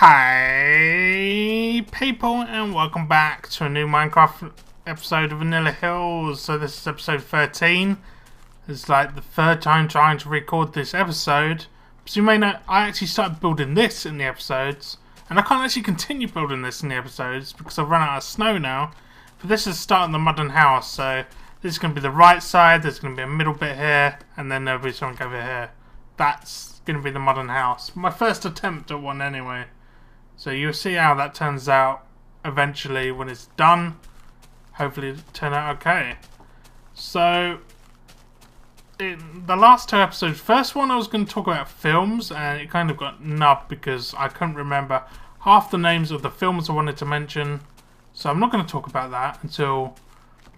Hey people, and welcome back to a new Minecraft episode of Vanilla Hills. So this is episode 13. It's like the third time trying to record this episode. As you may know, I actually started building this in the episodes, and I can't actually continue building this in the episodes because I've run out of snow now. But this is starting the modern house, so this is going to be the right side, there's going to be a middle bit here, and then there'll be something over here. That's going to be the modern house. My first attempt at one anyway. So you'll see how that turns out eventually when it's done. Hopefully it'll turn out okay. So, in the last two episodes, first one I was going to talk about films, and it kind of got nubbed because I couldn't remember half the names of the films I wanted to mention. So I'm not going to talk about that until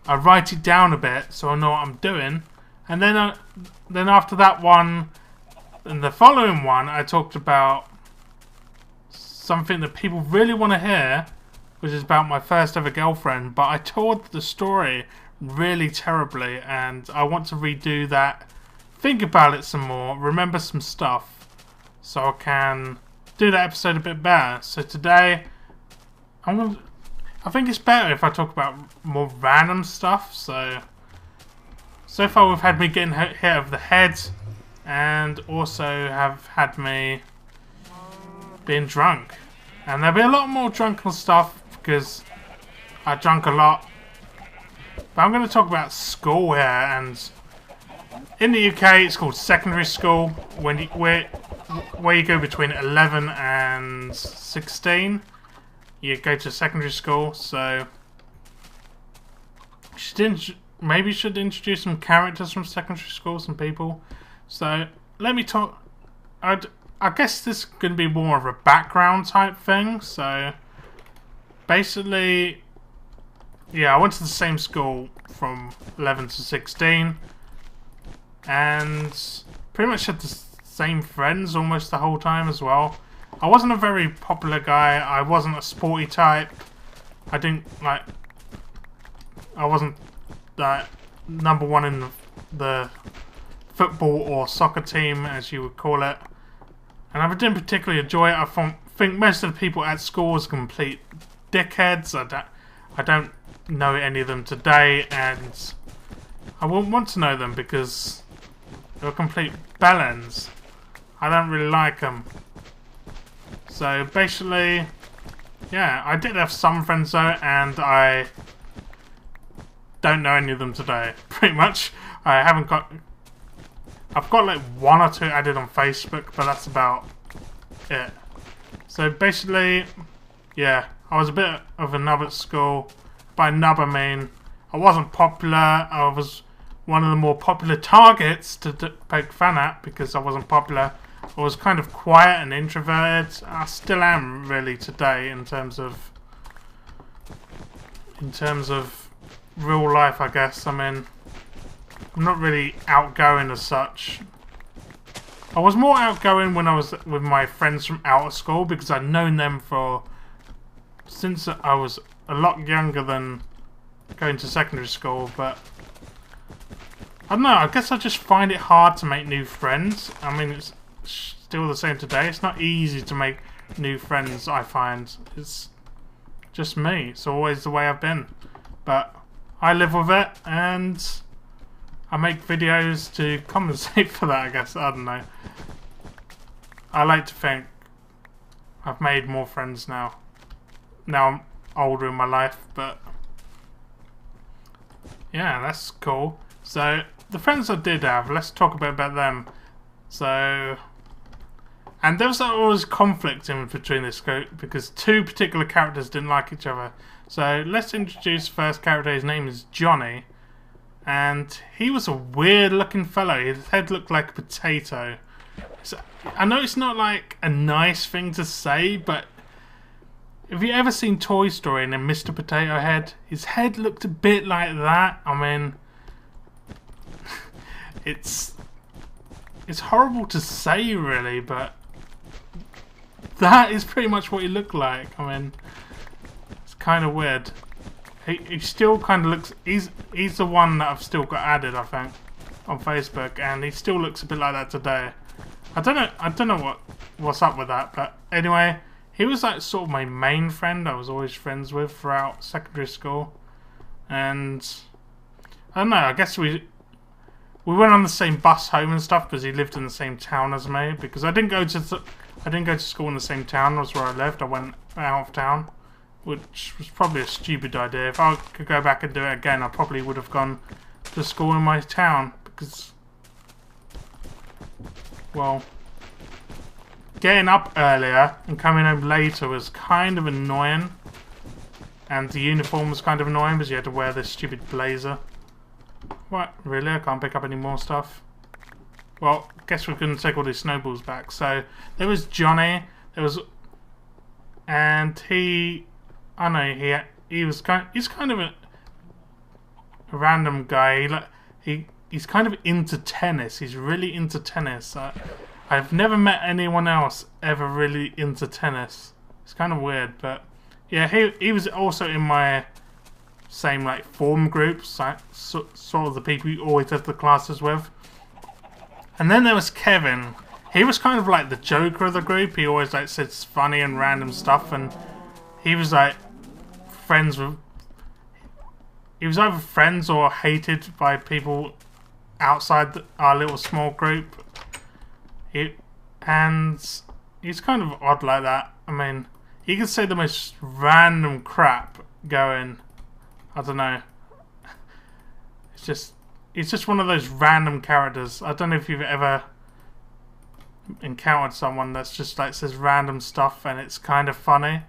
I write it down a bit so I know what I'm doing. And then after that one, in the following one, I talked about something that people really want to hear, which is about my first ever girlfriend, but I told the story really terribly and I want to redo that, think about it some more, remember some stuff so I can do that episode a bit better. So today I think it's better if I talk about more random stuff. So far we've had me getting hit over the head and also have had me being drunk, and there'll be a lot more drunken stuff because I drank a lot. But I'm going to talk about school here, and in the UK it's called secondary school, where you go between 11 and 16. You go to secondary school. So maybe should introduce some characters from secondary school, some people. So let me talk. I guess this is going to be more of a background type thing. So basically, yeah, I went to the same school from 11 to 16 and pretty much had the same friends almost the whole time as well. I wasn't a very popular guy. I wasn't a sporty type. I wasn't that number one in the football or soccer team, as you would call it. And I didn't particularly enjoy it. I think most of the people at school was complete dickheads. I don't know any of them today, and I wouldn't want to know them because they were complete bellends. I don't really like them. So basically, yeah, I did have some friends though, and I don't know any of them today. Pretty much, I've got like one or two added on Facebook, but that's about it. So basically, yeah, I was a bit of a nub at school. By nub I mean I wasn't popular. I was one of the more popular targets to poke fun at because I wasn't popular. I was kind of quiet and introverted. I still am really today in terms of real life, I guess. I mean, I'm not really outgoing as such. I was more outgoing when I was with my friends from out of school because I'd known them since I was a lot younger than going to secondary school. But I don't know, I guess I just find it hard to make new friends. I mean, it's still the same today. It's not easy to make new friends, I find. It's just me. It's always the way I've been. But I live with it, and I make videos to compensate for that, I guess. I don't know. I like to think I've made more friends now. Now I'm older in my life, but yeah, that's cool. So the friends I did have, let's talk a bit about them. So, and there was always conflict in between this group because two particular characters didn't like each other. So let's introduce the first character. His name is Johnny. And he was a weird looking fellow. His head looked like a potato. So, I know it's not like a nice thing to say, but have you ever seen Toy Story and then Mr. Potato Head? His head looked a bit like that. I mean, it's horrible to say really, but that is pretty much what he looked like. I mean, it's kind of weird. He still kind of looks. He's the one that I've still got added, I think, on Facebook, and he still looks a bit like that today. I don't know what's up with that, but anyway, he was like sort of my main friend. I was always friends with throughout secondary school, and I don't know. I guess we went on the same bus home and stuff because he lived in the same town as me. Because I didn't go to school in the same town as where I lived. I went out of town, which was probably a stupid idea. If I could go back and do it again, I probably would have gone to school in my town because, well, getting up earlier and coming home later was kind of annoying, and the uniform was kind of annoying because you had to wear this stupid blazer. What? Really? I can't pick up any more stuff? Well, guess we couldn't take all these snowballs back. So, there was Johnny, and I don't know, he's kind of a random guy. He's kind of into tennis. He's really into tennis. I've never met anyone else ever really into tennis. It's kind of weird, but yeah, he was also in my same like form groups, like, sort of the people you always have the classes with. And then there was Kevin. He was kind of like the joker of the group. He always like says funny and random stuff, and he was like friends with. He was either friends or hated by people outside our little small group. And he's kind of odd like that. I mean, he can say the most random crap going, I don't know. It's just one of those random characters. I don't know if you've ever encountered someone that's just like says random stuff and it's kind of funny.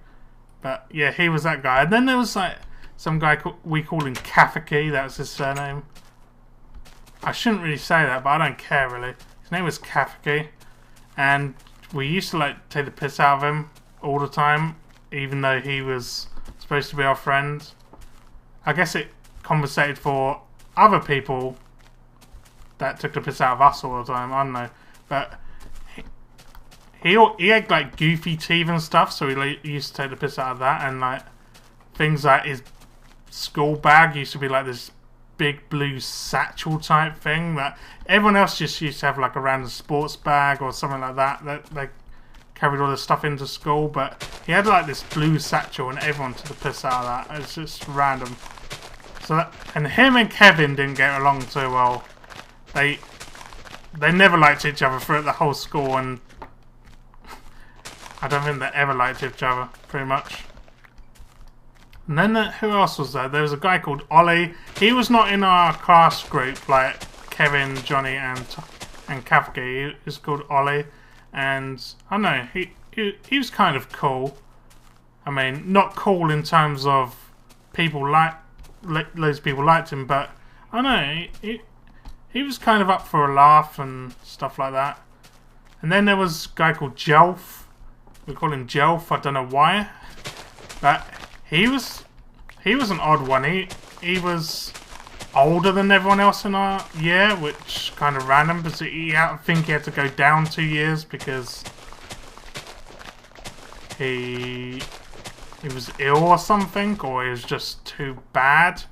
But yeah, he was that guy. And then there was like some guy we called him Kafaki. That was his surname. I shouldn't really say that, but I don't care really. His name was Kafaki, and we used to like take the piss out of him all the time, even though he was supposed to be our friend. I guess it compensated for other people that took the piss out of us all the time. I don't know, but he had like goofy teeth and stuff, so he used to take the piss out of that, and like things like his school bag used to be like this big blue satchel type thing that everyone else just used to have, like a random sports bag or something like that they carried all this stuff into school, but he had like this blue satchel and everyone took the piss out of that. It's just random. So and him and Kevin didn't get along too well. They never liked each other throughout the whole school, and I don't think they ever liked each other pretty much. And then who else was there? There was a guy called Ollie. He was not in our class group like Kevin, Johnny, and Kafka. He was called Ollie, and I don't know. He was kind of cool. I mean, not cool in terms of people loads of people liked him, but I don't know. He was kind of up for a laugh and stuff like that. And then there was a guy called Jelf. We call him Jelf. I don't know why, but he was an odd one. He was older than everyone else in our year, which kind of random. But I think he had to go down 2 years because he was ill or something, or he was just too bad,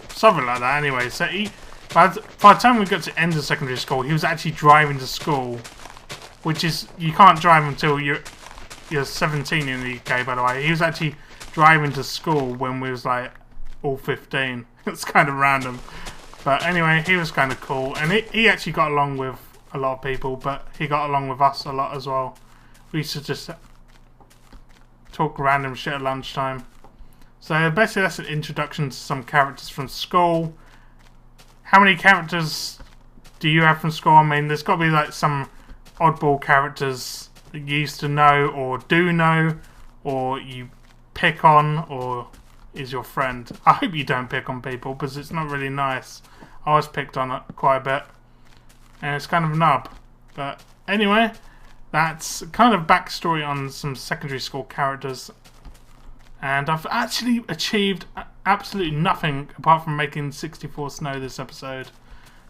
something like that. Anyway, so by the time we got to end of secondary school, he was actually driving to school, which is, you can't drive until you're 17 in the UK, by the way. He was actually driving to school when we was like all 15. It's kind of random, but anyway, he was kind of cool, and he actually got along with a lot of people, but he got along with us a lot as well. We used to just talk random shit at lunchtime. So basically that's an introduction to some characters from school. How many characters do you have from school? I mean, there's got to be like some oddball characters that you used to know or do know, or you pick on, or is your friend. I hope you don't pick on people, because it's not really nice. I was picked on it quite a bit, and it's kind of nub. But anyway, that's kind of backstory on some secondary school characters, and I've actually achieved absolutely nothing apart from making 64 snow this episode,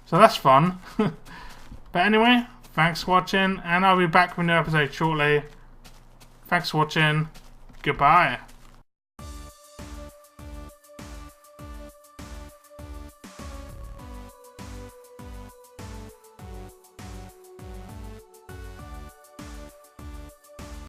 so that's fun. But anyway, thanks for watching, and I'll be back with a new episode shortly. Thanks for watching. Goodbye.